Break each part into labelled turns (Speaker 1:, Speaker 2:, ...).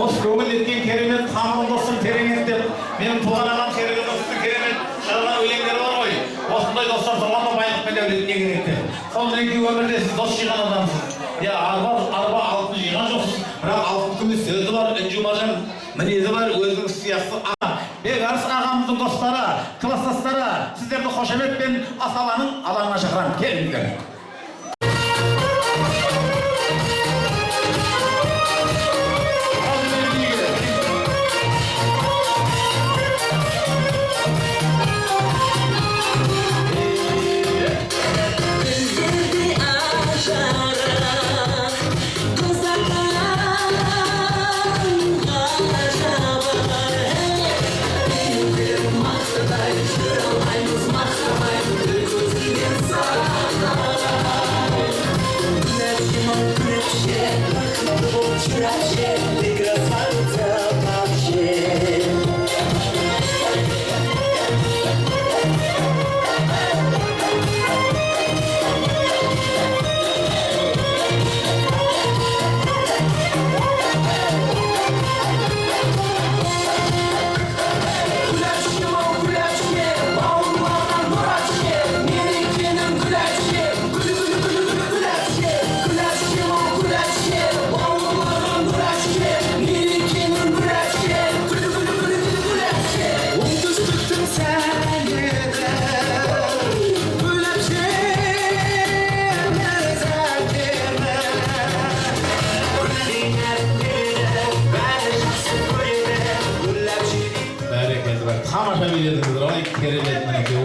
Speaker 1: Қос көңіл еткен керемет қамын достым терең деп, менің туған ағам серігі достым керемет шырған өлеңдері бар ғой. Осындай достар тұрғанда байлықпен әулетін егін етті. Сол мінекей өмірде сіз дос жиған адамсыз. Арба алтын жиған жоқсыз, бірақ алтын күміс сөзі бар, үнжу маржан мінезі бар, өзіңіз сияқты аға. Бекарыс ағамыздың достары, кластастары, сіздерді қошеметпен асаланың алаңына шақырамын. Келіңіздер.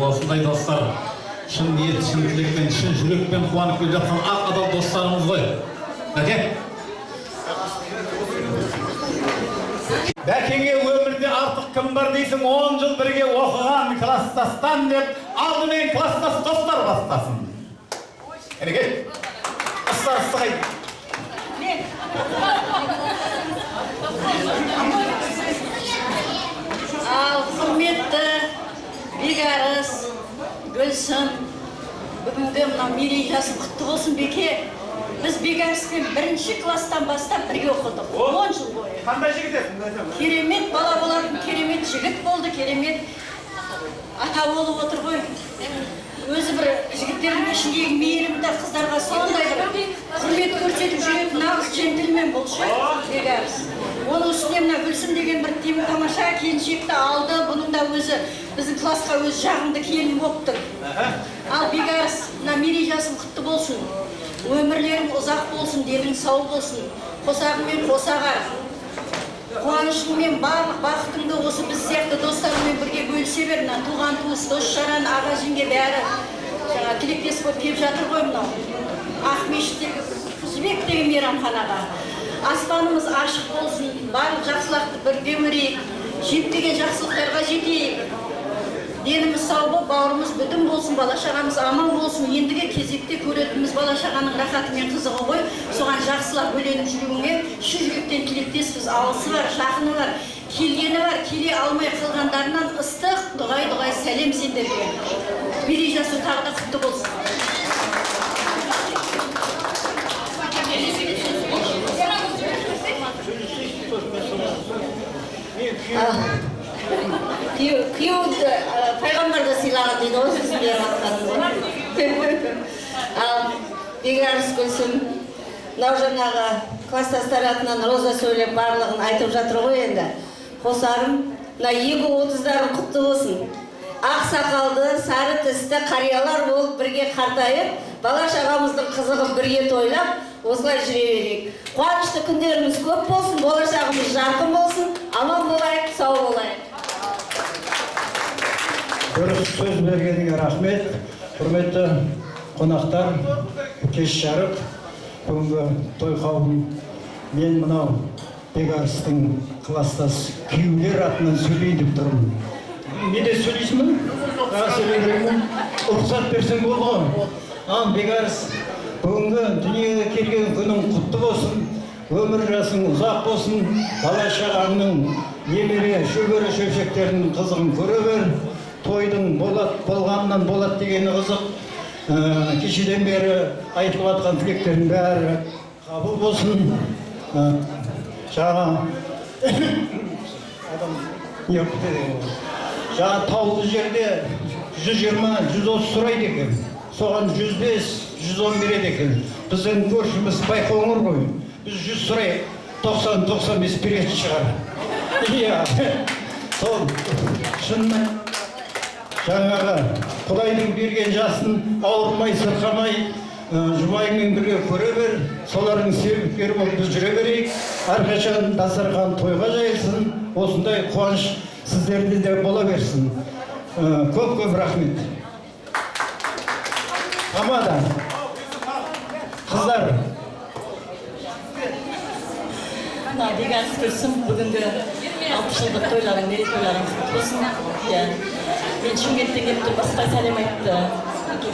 Speaker 1: Осындай достар, шын ниет, шын тілекпен, шын жүрекпен қуанып келе жатқан ақ адал достарымыз ғой. Бәке? Бәкеңе өмірде артық кім бар дейсің, 10 жыл бірге оқыған кластастан деп, алдымен кластас достар бастасын. Әне кел, ыстар қай.
Speaker 2: Ал құрметті Бекарыс, Гүлсім, бүгінгі мынау мерейтосы құтты болсын Беке. Біз Бекарыспен 1-ші класстан бастап бірге оқыдық. 10 жыл бойы.
Speaker 1: Қандай жігіт еді?
Speaker 2: Керемет бала болатын, керемет жігіт болды, керемет ата болып отыр ғой. Өзі бір жігіттердің ішіндегі мейірімді қыздарға сондай бір құрмет көрсетіп жүретін нағыз джентльмен болшы Бекарыс. Оның үстіне мына Гүлсім деген бір тамаша келіншекті алды, бұның да өзі біздің классқа өз жағымды келін болып тұр. Ал Бекарыс, мына мерейтосын құтты болсын, өмірлерің ұзақ болсын, денің сау болсын, қосағыңмен қосағар, қуанышыңмен барлық бақытыңды осы біз сияқты достарыңмен бірге бөлісе бер. Мына туған туыс, дос жаран, аға жеңге бәрі тілектес болып келіп жатыр ғой мынау. Ақмешіттегі Жібек деген мейрамханаға. Аспанымыз ашық болсын, барлық жақсылықты бірге көрейік, жетпеген жақсылықтарға жетейік. Деніміз сау болып, бауырымыз бүтін болсын, бала-шағамыз аман болсын. Ендігі кезекте көретініміз бала-шағаның рахаты мен қызығы ғой. Соған жақсылап бөленіп жүруіңе шын жүректен тілектеспіз. Алысы бар, жақыны бар, келгені бар, келе алмай қалғандарынан ыстық дұғай сәлем сендерге. Мерейтосы тағы да құтты болсын. Күйеуді пайғамбарды сыйлаған дейді ғой, сіздің беріп атқаным. Ал Бекарыс Гүлсім, мынау жаңағы кластастар атынан роза сөйлеп барлығын айтып жатыр ғой енді. Қосарым, мына 2-30-дарын құтты болсын. Ақ сақалды, сары тісті қариялар болып бірге қартайып, бала-шағамыздың қызығын бірге тойлап, осылай жүре берейік. Қуанышты күндеріміз көп болсын, болашағымыз жарқын болсын, аман болайық, сау болайық.
Speaker 3: Дұрыс сөз бергеніңе рахмет. Құрметті қонақтар, кеш жарық, бүгінгі той қауым. Мен мынау Бекарыстың кластас күйеулер атынан сөйлейін деп тұрмын. Не де сөйлейсің бе? Сөйлеймін. Рұқсат берсең болды ғой. Ал Бекарыс, бүгінгі дүниеге келген күнің құтты болсын, өмір жасың ұзақ болсын, бала-шағаңның немере шөбере шөпшектерінің қызығын көре бер. Тойдың болғаннан болат дегені қызық. Кешеден бері айтылып жатқан тілектердің бәрі қабыл болсын. Жаңа адам неғып кетеді ғой. Жаңа таулы жерде 120-130 сұрайды екен. Соған 105, 110 береді екен. Біздің көршіміз байқоңыр ғой. Біз 100 сұрайық, 90-95 беретін шығар. Иә, сол шынымен жаңағы Құдайдың берген жасын ауырмай, сырқамай, жұбайыңмен бірге көре бер, солардың себепкері болып біз жүре берейік. Әрқашан дастархан тойға жайылсын, осындай қуаныш сіздерде де бола берсін. Көп рахмет. Амада, қыздар.
Speaker 2: Бекарыс Гүлсім, бүгінгі 60 жылдық тойларың, мерейтойларың құтты болсын. Мен Шымкенттен келіп тұрып, басқа сәлем айтты.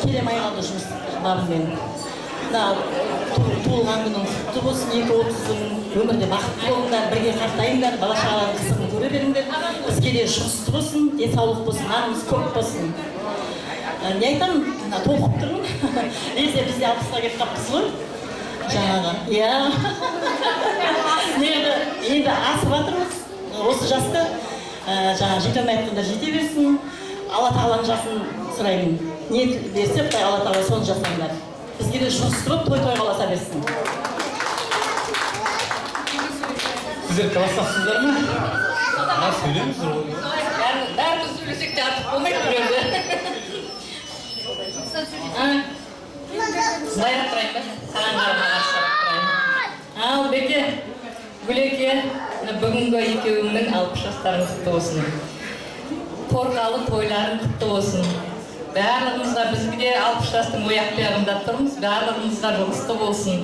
Speaker 2: Келемей қалды жұмыс бабымен. Туылған күнің құтты болсын, 2-30-ың өмірде бақытты болыңдар, бірге қартайыңдар, бала шағалардың қызығын көре беріңдер. Бізге де жұмысты болсын, денсаулық болсын, арымыз көп болсын. Не айтамын, толқып тұрмын. Елде бізде 60-ға келіп қаппыз ғой. Жаңағы, иә. Енді асып жатырмыз, осы жасты. Жаңа жете алмай айтқанда жете берсін. Алла тағаланың жасын сұраймын. Не берсе, Құдай Алла тағала соны жасаңдар. Бізге де жұмыстырып, той қаласа берсін.
Speaker 1: Сіздер кластасыздар ма? Сөйлеңіздер ғой.
Speaker 2: Бәріміз сөйлесек те артық болмайды біреуді. Сайрап тұрайын ба? Саған жағына қарсырап тұрайын. Ал, Беке, Гүлеке, бүгінгі екеуіңнің 60 жастарың құтты болсын. Торқалы тойларың құтты болсын. Барлығымызға бізге де 60 жастың ояқ-тұяғында тұрмыз, барлығымызға жұғысты болсын.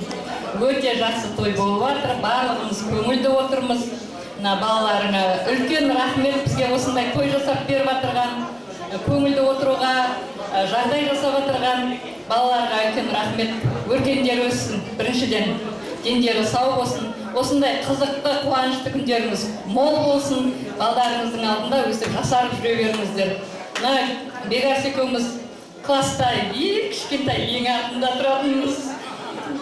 Speaker 2: Өте жақсы той болып жатыр, барлығымыз көңілді отырмыз. Балаларыңа үлкен рахмет, бізге осындай той жасап беріп жатырған, көңілді отыруға жағдай жасап жатырған балаларға үлкен рахмет. Өркендері өссін, біріншіден, дендері сау болсын. Осындай қызықты, қуанышты күндеріңіз мол болсын. Балдарыңыздың алдында өстіп жасарып жүре беріңіздер. Бекарыс екеуміз класста кішкентай ең артында тұратынбыз.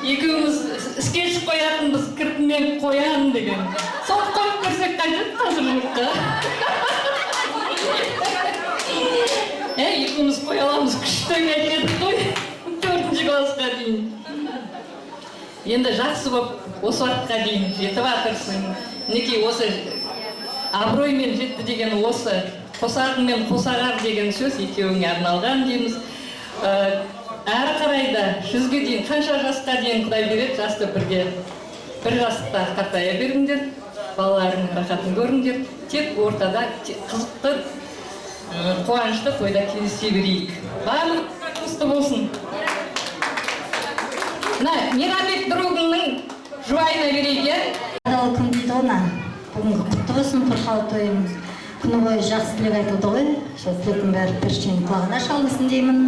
Speaker 2: Екеуміз іске шығып қоятынбыз, кірпімен қоян деген. Сол қойып көрсек қайтеді қазір жұртқа. Екеуміз қоя аламыз, күшті әкелдік қой. 4-ші классқа дейін. Енді жақсы болып, осы уақытқа дейін жетіп жатырсың. Мінекей осы абыроймен жетті деген осы, қосағың мен қосағар деген сөз екеуіңе арналған дейміз. Әрі қарайда 100-ге дейін, қанша жасқа дейін Құдай береді, жасты бірге бір жаста қартая беріңдер, балаларының рахатын көріңдер. Тек ортада қызықты, қуанышты тойда кездесе берейік. Барлық құтты болсын. Мейрамбек Другунның жұбайына берейік.
Speaker 4: Адал күн дейді ona. Бүгінгі құтты болсын, Торқалы тойымыз. Күні бойы жақсы тілек айтылды ғой. Тілектің бәрі періштенің құлағына шалынсын деймін.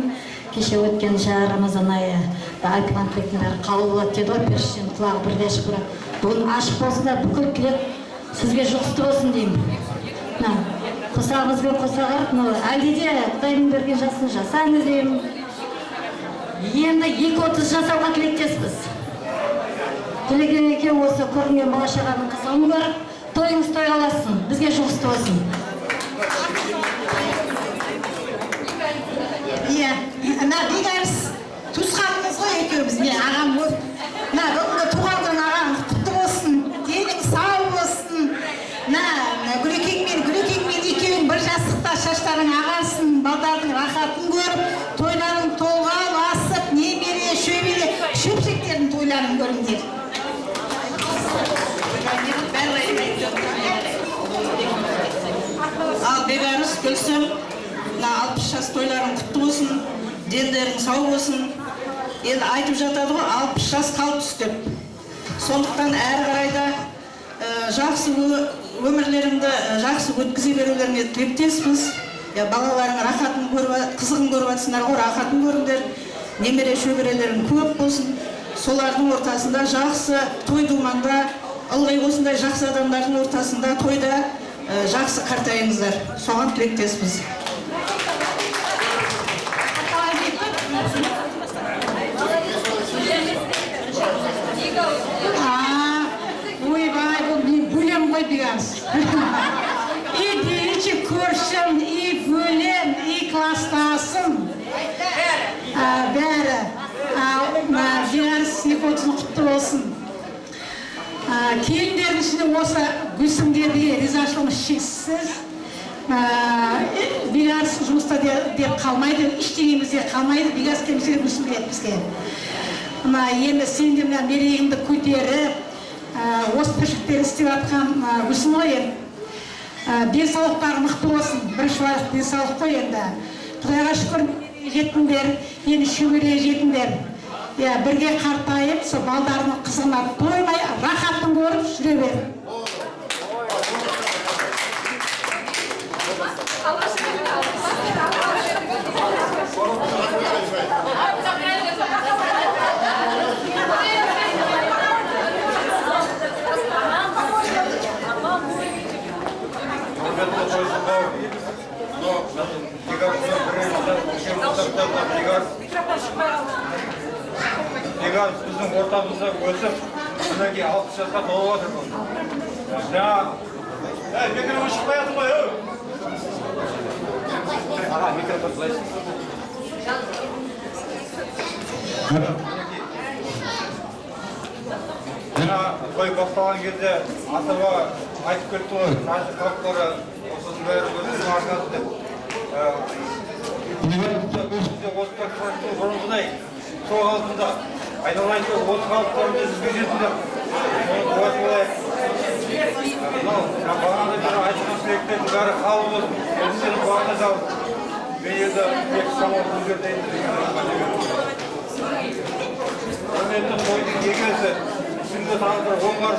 Speaker 4: Кеше өткен Рамазан айы айтылған тілектің бәрі қабыл болады деді ғой, періштенің құлағы бірде ашық тұрады. Бүгін ашық болсын да бүкіл тілек сізге жұғысты болсын деймін. Қосағымызбен қосағар, әлде де Құдайдың берген жасын жасаңыз деймін. Енді 2-30 жасауға тілектеспіз. Тілеген екен осы көрінген бала шағаның қызығын көріп, тойыңыз той қаласын, бізге жұғысты болсын.
Speaker 5: Иә, Бекарыс туысқанымыз ғой екеуміз, ағам ғой. Бүгінгі туған күн ағам құтты болсын, денің сау болсын. Гүлекеңмен екеуің бір жастықта шаштарың ағарсын, балдардың рахатын көріп, тойларың толған, асып, немере, шөбере, шөпшектердің тойларын көріңдер.
Speaker 6: Ал Бекарыс Гүлсім, 60 жас тойларың құтты болсын, дендерің сау болсын. Енді айтып жатады ғой, 60 жас қалып түстеп. Сондықтан әрі қарайда жақсы өмірлеріңді жақсы өткізе берулеріңе тілектеспіз. Балаларың рахатын көріп, қызығын көріп жатсыңдар ғой, рахатын көріңдер. Немере шөберелерің көп болсын. Солардың ортасында жақсы той думанда, ылғи осындай жақсы адамдардың ортасында тойда жақсы қартайыңыздар. Соған тілектеспіз.
Speaker 5: Ойбай, бұл бөлем ғой Бегарс. И деючі көршім, и бөлем, и кластасым. Бәрі. Бегарс Никотын құтты болсын. Келіндердің ішінде осы Гүлсімге ризашылығымыз шексіз. Бегарс жұмыста деп қалмайды, ештеңемізде қалмайды. Бегарс келмесе де Гүлсім келеді бізге. Енді сен де мерейіңді көтеріп, осы тіршіліктерді істеп жатқан Гүлсім ғой енді. Денсаулықтары мықты болсын, бірінші уақыт денсаулық қой енді. Құдайға шүкір жетіңдер, енді шөбере жетіңдер. Бірге қартайып, сол балдарының қызығына тоймай, рахатын көріп жүре бер.
Speaker 7: Бегарс біздің ортамызда өсіп, содан кейін 60 жасқа толып отыр. Жаңа,
Speaker 1: Микрофон шықпай жатыр ғой,
Speaker 7: аға, микрофон былайсың. Жаңа той басталған кезде атаба айтып кетті ғой, нашы халықтары осының бәрі өзінің арқасы деп. Бұрынғыдай сол қалпында айналайын деп осы халықтарымызды бізге жетіңдер. Соны болайық. Бағана бері айтқан тілектердің бәрі қалып болсын. Сенің бағана жалғыз. Мен енді екі самал өзгертейін деген. Құрметті тойдың егесі, күнгі тағдыр оңғар,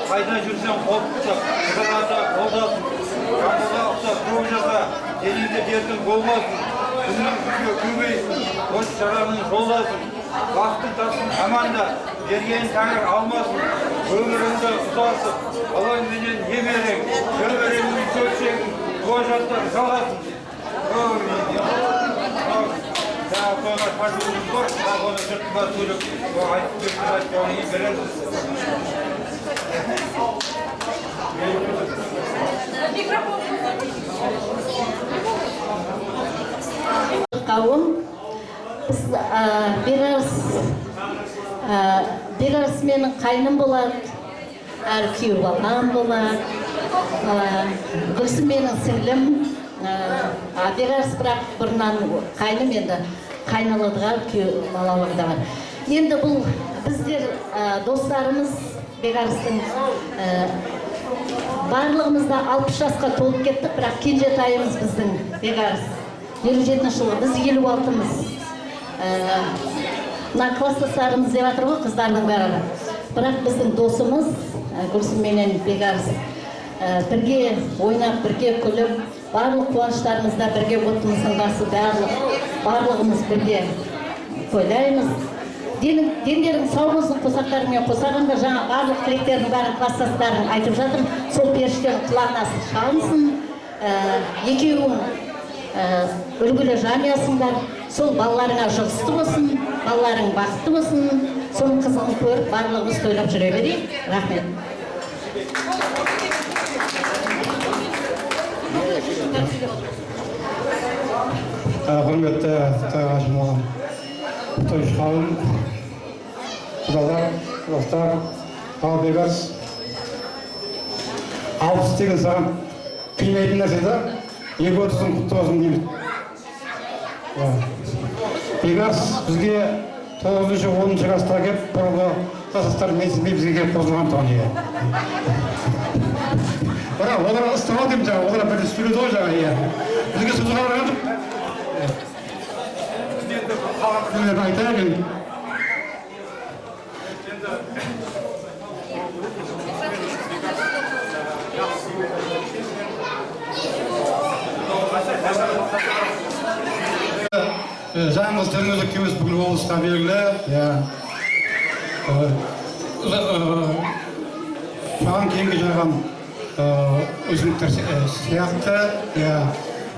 Speaker 7: қайда жүрсем қол құшақ, қызарада қолдасын, жамбылға ұқсап көп жаса, денеңде дертің болмасын, күннің күнге көбейсін, қос шараның жолдасын, бақыттың тасын аманда, берген тәңір алмасын, өміріңді ұзарсып, балаңменен немерең, шөбереңнің көкшеңін, туа жастар жалғасын. Жаңа тойға шашуымыз бар, оны жұртқа сөйлеп, айтып беріп айтқанын береміз.
Speaker 4: Қауым, біз Бегарс менің қайным болады, әрі күйеу балам болады, Гүлсім менің сіңлім, Бегарс бірақ бұрыннан қайным енді қайналыдыға күйеу балалығы да бар. Енді бұл біздер достарымыз Бегарстың барлығымызда 60 жасқа толып кеттік, бірақ кенжетайымыз біздің Бегарс 57 жылғы, біз 56-мыз. Мына кластастарымыз деп жатыр ғой, қыздардың бәрі. Бірақ біздің досымыз Гүлсім менен Бегарс бірге ойнап, бірге күліп, барлық қуаныштарымызда бірге отымыздың басы барлығымыз бірге тойлаймыз. Дендердің сау болсын, қосақтарымен қосағанда жаңа барлық тілектердің бәрін кластастарын айтып жатыр. Сол періштердің құлағына шалынсын. Екеуің үлгілі жанұясыңдар. Сол балаларыңа жұғысты болсын, балаларың бақытты болсын. Соның қызығын көріп, барлығымыз тойлап жүре берейік. Рахмет.
Speaker 3: Құрметті тойға жиналған тойшы қауым, құдалар, достар, ал Бегарс. 60 деген саған қимайтын нәрсе да, 230-ың құтты болсын дейміз. Бегарс бізге 9-10 жаста келіп, бұрынғы кластастар менсінбей бізге келіп қосылған тоғын. Бірақ олар ұстава деймін жаңа, олар бірді сөйледі ғой жаңа. Бізге сөзі қаларған жоқ. Мен айтайын. Жаңымыз түріңізді кемес бүкіл облысқа белгілі. Маған кейінгі жарған өзімдіктер сияқты.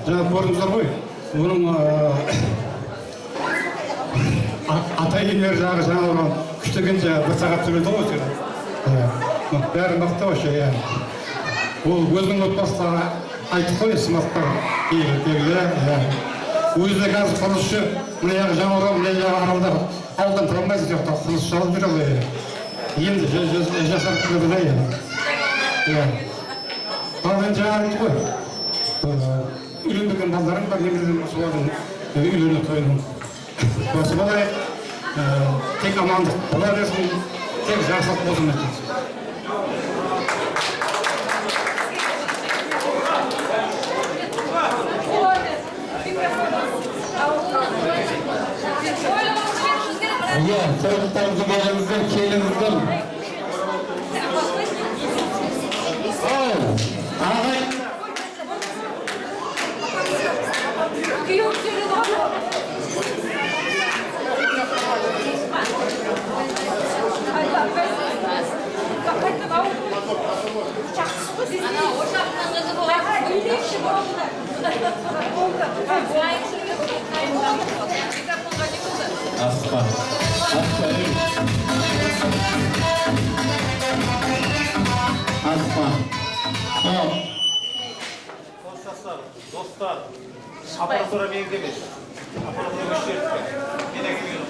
Speaker 3: Жаңа көрдіңіздер ғой. Оның ата-енелер жағы жаңағы күштігінше бір сағат сөйледі ғой. Бәрі мықты осы.
Speaker 8: ол өзінің отбасыларға айтып қой сымақтар кейбіреулер өзі де қазір құрылысшы мына жағы жаңаурал мына жағы аралда ауылдан тұра алмайсың жақта құрылыс салып жүр ғой енді жасап келе былай ал енді жаңа айтты ғой үйленбеген балдарың бар немерелерің солардың үйлену тойының осы болайық тек амандық бола берсін тек жақсылық болсын
Speaker 3: Иә, тойлықтарымызды беріңіздер, келіңіздер. Ағай.
Speaker 1: Асқа. Достар, аппаратура менде емес. Аппаратура өз жерінде. Мен әкелген.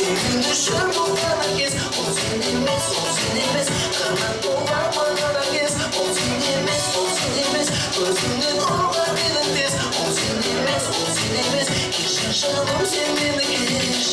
Speaker 9: Seni düşür bulana kez O senimiz, o senimiz Kanat dolar bana kez O senimiz, o senimiz Özümden ağlar bilindiz O senimiz, o senimiz Hiç yaşamam sen beni geç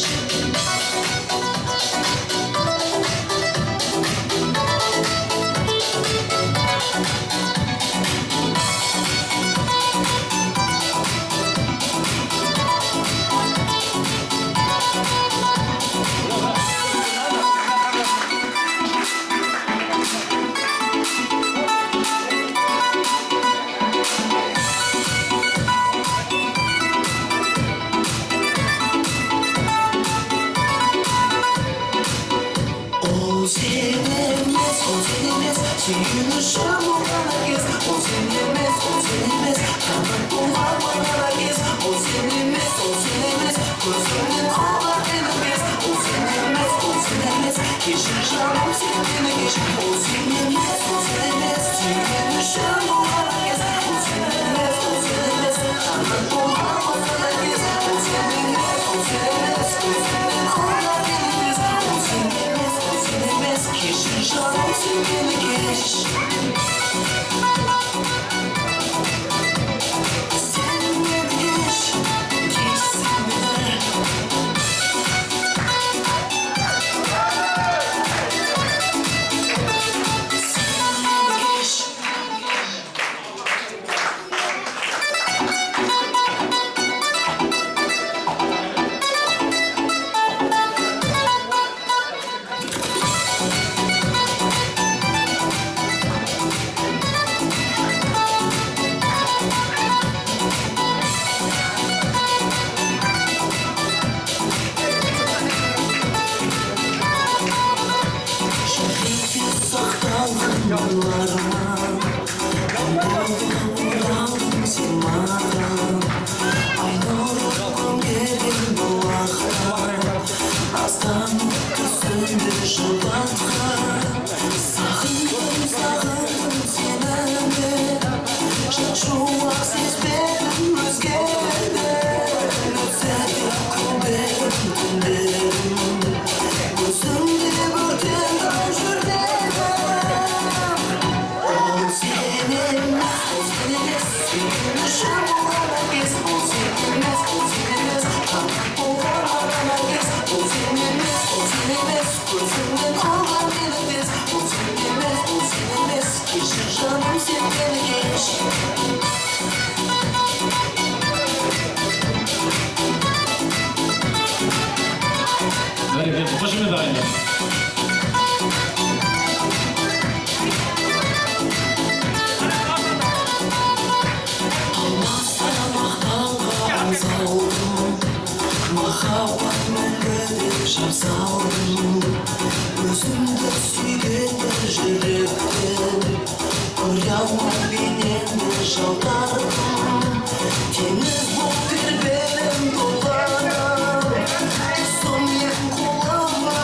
Speaker 9: Seni düşür bulana kez O senimiz, o senimiz Kanat dolar bana kez O senimiz, o senimiz Gözümden ağlar benim kez O senimiz, o senimiz Hiç yaşamam sen beni geç O senimiz, o senimiz Seni düşür bulana kez O senimiz, o senimiz Kanat dolar bana kez O senimiz, o senimiz Gözümden ağlar benim kez O senimiz, o senimiz Hiç yaşamam sen beni geç
Speaker 1: Başımı da aynı.
Speaker 9: Махаббат мәңгілік жасаудың Өзімді сүйгенді жүректен Көре алмай бейнеңді жалтардым Теңіз боп тербелім толғанам Тұсым ең қолыма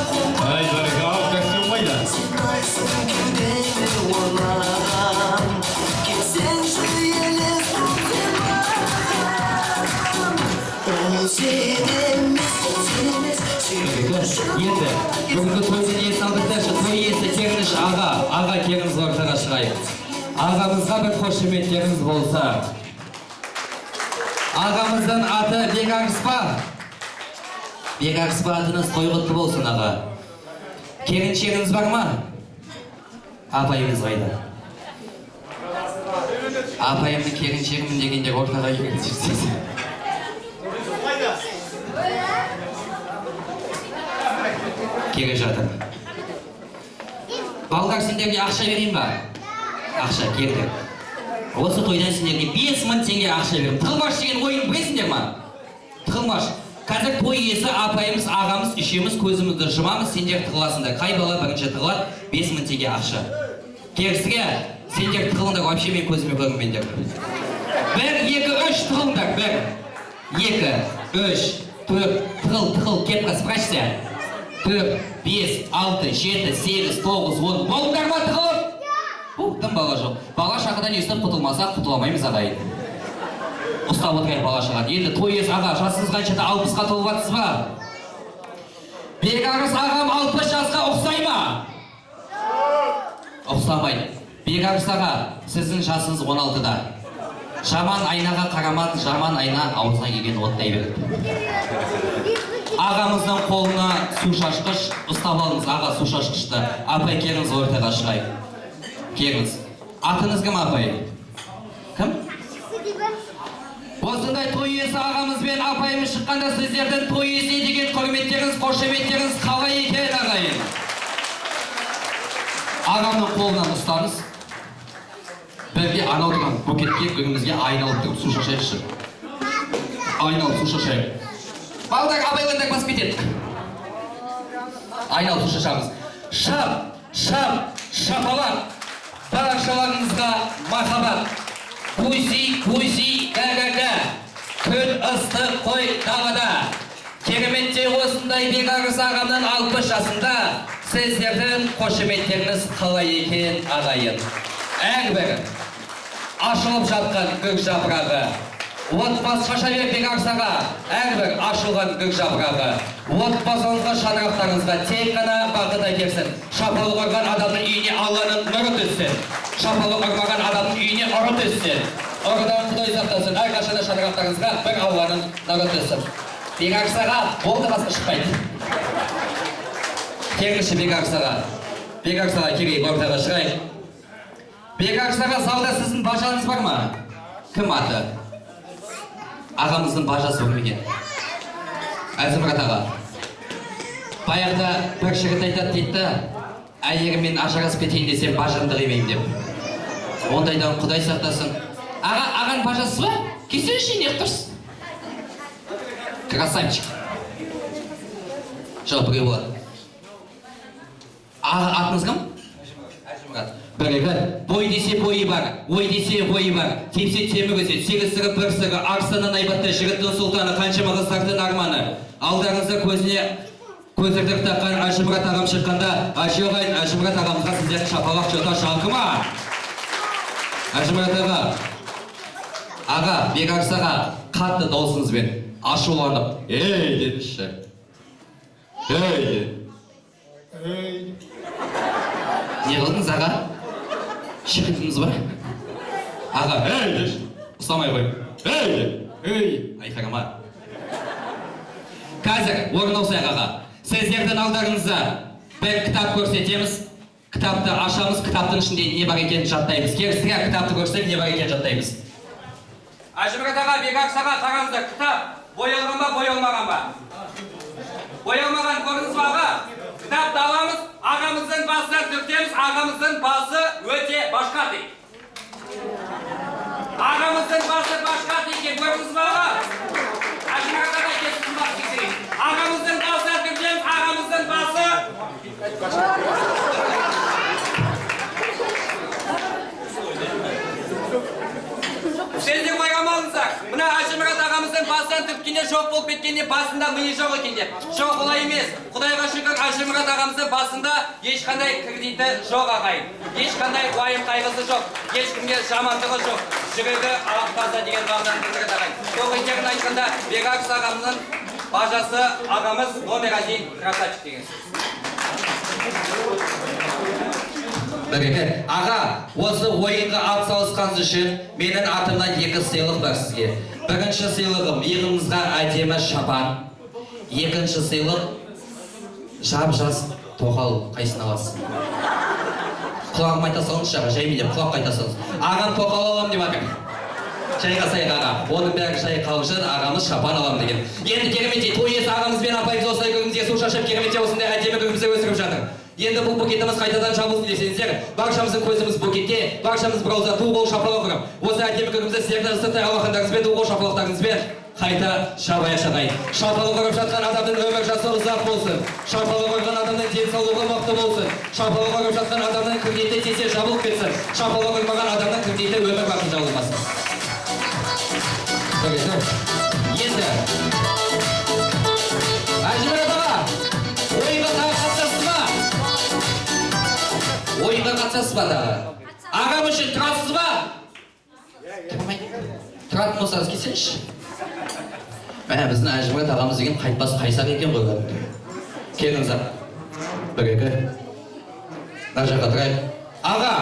Speaker 1: Ай, жарыға, костюм қайда?
Speaker 9: Сыймайсың кеудеме орнаған Келсеңші елес көктем Ол сенеміз, ол сенеміз
Speaker 10: Енді, бүгінгі тойдың иесін алдырдаршы, той иесі тегініш аға келіңіз ортаға шығайық. Ағамызға бір қошеметтеріңіз болса. Ағамыздың аты Бекарыспа. Бекарыспа атыңыз тойғытты болсын, аға. Келіншегіңіз бар ма? Апайымыз қайда? Апайымның келіншегімін дегенде ортаға келіп жүрсіз. Келе жатыр. Балдар, сендерге ақша берейін ба? Ақша, келдік. Осы тойдан сендерге 5000 теңге ақша берейін. Тығылмаш деген ойын білесіңдер ма? Тығылмаш. Қазір той иесі апайымыз, ағамыз, үшеуміз көзімізді жұмамыз, сендер тығыласыңдар. Қай бала бірінші тығылады? 5000 теңге ақша. Керісіге, сендер тығылыңдар, вообще мен көзіме көрмеңдер. 1, 2, 3 тығылыңдар. 1, 2, 3, 4, тығыл, кепка, спрачься. 4, 5, 6, 7, 8, 9, 10. Болыңдар ма тығылып? Тым бала жоқ. Бала шағадан естіп құтылмасақ, құтыламаймыз ағайын. Ұстап отырайық бала шағадан. Енді той иесі аға, жасыңыз қаншада 60-ға толып жатсыз ба? Бекарыс ағам 60 жасқа ұқсай ма? Ұқсамайды. Бекарыс аға, сіздің жасыңыз 16-да. Жаман айнаға қарамады, жаман айна аузына келген оттай берді. Ағамыздың қолына су шашқыш, ұстап алыңыз аға су шашқышты. Апай, келіңіз ортаға шығайық. Келіңіз. Атыңыз кім, апай? Кім? Осындай той иесі ағамызбен апайымыз шыққанда сіздердің той иесіне деген құрметтеріңіз, қошеметтеріңіз қалай екен, ағайын? Ағамның қолынан ұстаңыз. Бірге анау тұрған бөкетке бірімізге айналып тұрып су шашайықшы. Айналып су шашайық. Балдар абайландар басып кетеді. Айналып су шашамыз. Шап, шап, шапалақ. Баршаларыңызға махаббат. Кузи, кузи, га-га-га. Күн ыстық қой далада. Кереметте осындай Бекарыс ағамның 60 жасында сіздердің қошеметтеріңіз қалай екен, ағайын? Әрбір ашылып жатқан гүл жапырағы, отбасы шаша бер Бекарыс аға, әрбір ашылған гүл жапырағы, отбасыңызға, шаңырақтарыңызға тек қана бақыт әкелсін. Шапалық ұрған адамның үйіне Алланың нұры түссін. Шапалық ұрмаған адамның үйіне ұры түссін. Ұрыдан Құдай сақтасын, әрқашанда шаңырақтарыңызға бір Алланың нұры түссін. Бекарыс аға, болды басқа шықпайды. Келіңізші Бекарыс аға. Бекарыс аға келейік, ортаға шығайық. Бекарыс аға, залда сіздің бажаңыз бар ма? Кім аты? Ағамыздың бажасы бар екен. Әзімрат аға. Баяғыда бір жігіт айтады дейді, әйеліммен ажырасып кетейін десем бажамды қимаймын деп. Ондайдан Құдай сақтасын. Ағаның бажасы ба? Келсеңші, неғып тұрсыз? Красавчик. Жоқ, біреу болады. Атыңыз кім? Әжімрат. Бірігі, бой десе бойы бар, ой десе ойы бар, тепсе темір өсет, сегіз сыры бір сыры, арыстаннан айбатты жігіттің сұлтаны, қаншама қыздардың арманы. Алдарыңызда көзірдік таққан Әжімрат ағам шыққанда, Әжіғайын Әжімрат ағамызға сіздер шапалақ жота шалқы ма? Әжімрат аға, аға, Бекарыс аға, қатты даусыңызбен ашуланып, ей дедіші. Ей. Не қылдыңыз аға? Шықытыңыз бар? Аға, ей деші. Ұстамай қой. Ей. Айқарама. Қазір, орын ауысайық аға. Сіздердің алдарыңызда бір кітап көрсетеміз. Кітапты ашамыз, кітаптың ішінде не бар екен жаттаймыз. Керісіре кітапты көрсек, не бар екен жаттаймыз. Әжімрат аға, Бекарыс аға, қараңыздар. Кітап боялған ба, боялмаған ба? Боялмаған көріңіз ба аға? Кітапты аламыз, ағамыздың басынан түртеміз, ағамыздың басы өте башқа дейді. Ағамыздың басы башқа дейді, көріңіз ба аға? Әжімрат аға кесіп бақ кесірейін. Ағамыздың басынан түртеміз, ағамыздың басы... Сендер байрамалыңыздар. Мына Әжімрат ағамыздың басынан түрткенде жоқ болып кеткенде басында миы жоқ екенде. Жоқ, олай емес. Құдайға шүкір, Әжімрат ағамыздың басында ешқандай кредиті жоқ ағайын. Ешқандай уайым қайғысы жоқ. Ешкімге жамандығы жоқ. Жүрегі таза деген мағынаны білдіреді ағайын. Сол екенін айтқанда Бекарыс ағамның бажасы ағамыз номер 1 красавчик деген сөз. Аға, осы ойынға ат салысқаныңыз үшін менің атымнан 2 сыйлық бар сізге. Бірінші сыйлығым иығыңызға әдемі шапан. Екінші сыйлық жап-жас тоқал. Қайсын аласыз? Құлағым айта салыңызшы аға, жаймен деп құлақ айта салыңыз. Ағам тоқал алам деп атыр. Шайға сайық аға, оның бәрі шай қалжын, ағамыз шапан алам деген. Енді кереметте той иесі ағамызбен апайымыз осылай көзімізге су шашып, кереметте осындай әдемі көзімізді өсіріп жатыр. Енді бұл букетіміз қайтадан жабылсын десеңіздер, баршамыздың көзіміз букетте, баршамыз бір ауызда ту қол шапалақ ұрып, осы әдемі көзімізді сіздердің ыстықтай алақандарыңызбен, ту қол шапалақтарыңызбен қайта шабайық шағайын. Шапалақ ұрып жатқан адамның өмір жасы ұзақ болсын. Шапалақ ұрған адамның денсаулығы мықты болсын. Шапалақ ұрып жатқан адамның кредиті тез жабылып кетсін. Шапалақ ұрмаған адамның кредиті өмір бақи жабылмасын. Енді Әжімрат аға, ойынға қатысасыз ба? Ойынға қатысасыз ба дағы? Ағам үшін тұрасыз ба? Тұратын болсаңыз келсеңізші. Біздің Әжімрат ағамыз деген қайтпас қайсар екен ғой. Келіңіз бір-екі. Мына жаққа тұрайық. Аға,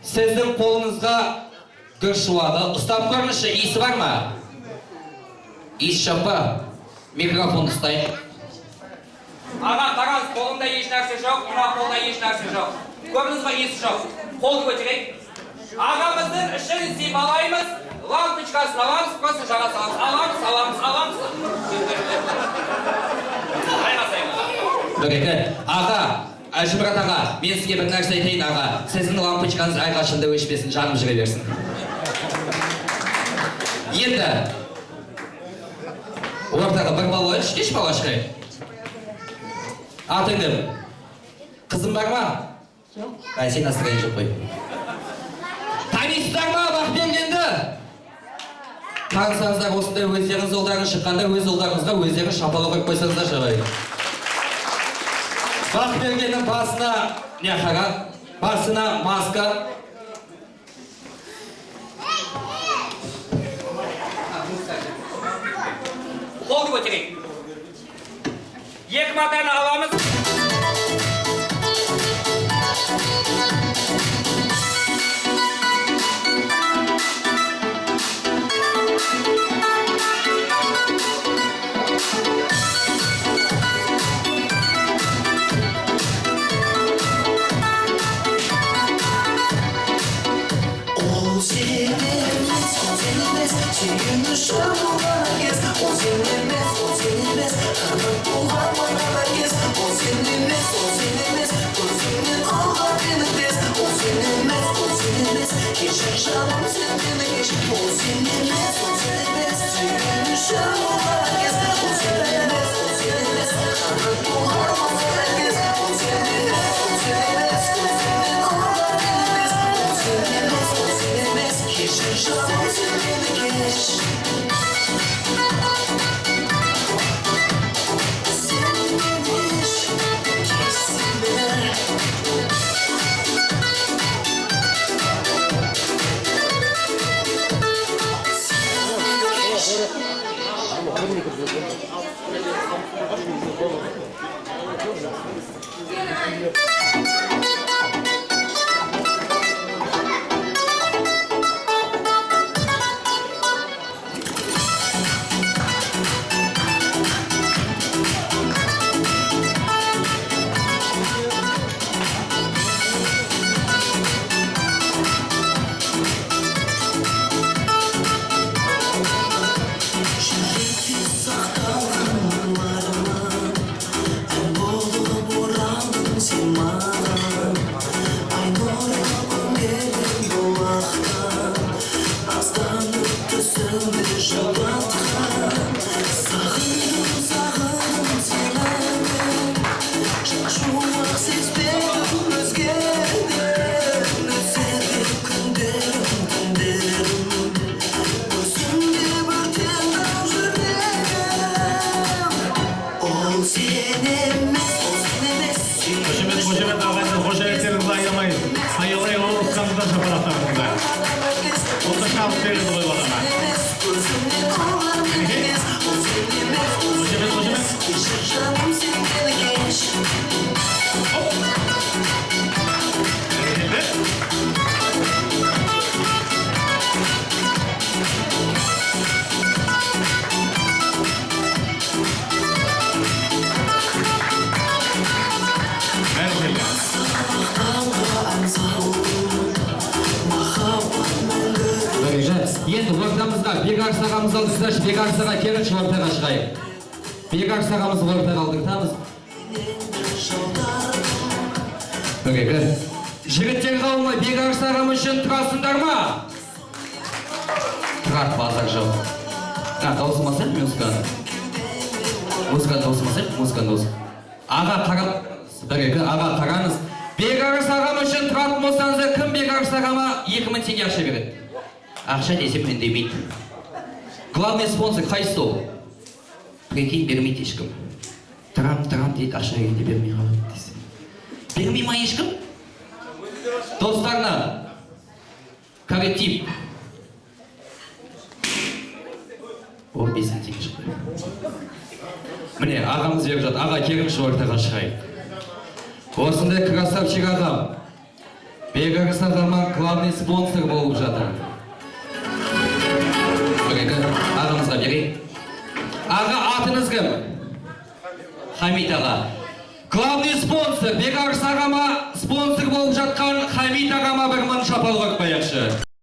Speaker 10: сіздің қолыңызға гүл шуағы ұстап көріңізші, иісі бар ма? Иіс жоқ па? Микрофон ұстайын. Аға, қараңыз, қолымда еш нәрсе жоқ, мына қолда еш нәрсе жоқ. Көрдіңіз ба, иісі жоқ. Қолды көтерейік. Ағамыздың ішін сипалаймыз, лампочкасын аламыз, просто жаға саламыз. Аламыз. Бір-екі. Аға, Әжібірат аға, мен сізге бір нәрсе айтайын аға. Сіздің лампочкаңыз әрқашанда өшпесін, жаным жүре берсін. Енді, ортаға бір бала ойыншы, еш бала шығайын. Атың кім? Қызым бар ма? Жоқ. Сен асырайын жоқ қой. Танисыздар ма Бақбергенді? Танысаңыздар осындай өздеріңіз ұлдарың шыққанда өз ұлдарыңызға өздеріңіз шапалы қойып қойсаңыздар шығайын. Бақбергеннің басына не қара? Басына маска. Қолды көтерейік. Екі матаны аламыз.
Speaker 9: Сүйгенді шабылған кез, ол сен емес, қанат болған маған кез, ол сен емес, көзіңнен алған мені тез, ол сен емес, кешір жаным сен мені кеш, ол сен емес, сүйгенді шабылған кез, ол сен емес, қанат болған маған кез, ол сен емес, көзіңнен алған мені тез, ол сен емес, кешір жаным сен мені кеш.
Speaker 10: Бекарыс ағамыз алдыңыздаршы, Бекарыс аға келіңші ортаға шығайық. Бекарыс ағамызды ортаға алдыртамыз. Бір-екі. Жігіттер қауымы Бекарыс ағамыз үшін тұрасыңдар ма? Тұрады, базар жоқ. Даусымасай, музыканы даусы. Аға қарап, бір-екі, аға қараңыз. Бекарыс ағамыз үшін тұратын болсаңыздар, кім Бекарыс ағама 2000 теңге ақша береді? Ақша десем үндемейді. Главный спонсор қайсы ол? Прикинь, бермейді ешкім. Тұрам дейді, ақша енді бермей қалады десем. Бермей ма ешкім? Достарына, коллектив. О, 5 теңге шықты. Міне, ағамыз беріп жатыр. Аға, келіңізші ортаға шығайық. Осындай красавчик ағам. Бекарыс ағама главный спонсор болып жатыр. Ағамызға берейік. Аға, атыңыз кім? Хамит аға. Главный спонсор, Бекарыс ағама спонсор болып жатқан Хамит ағама бір мың шапал қойып қояйықшы.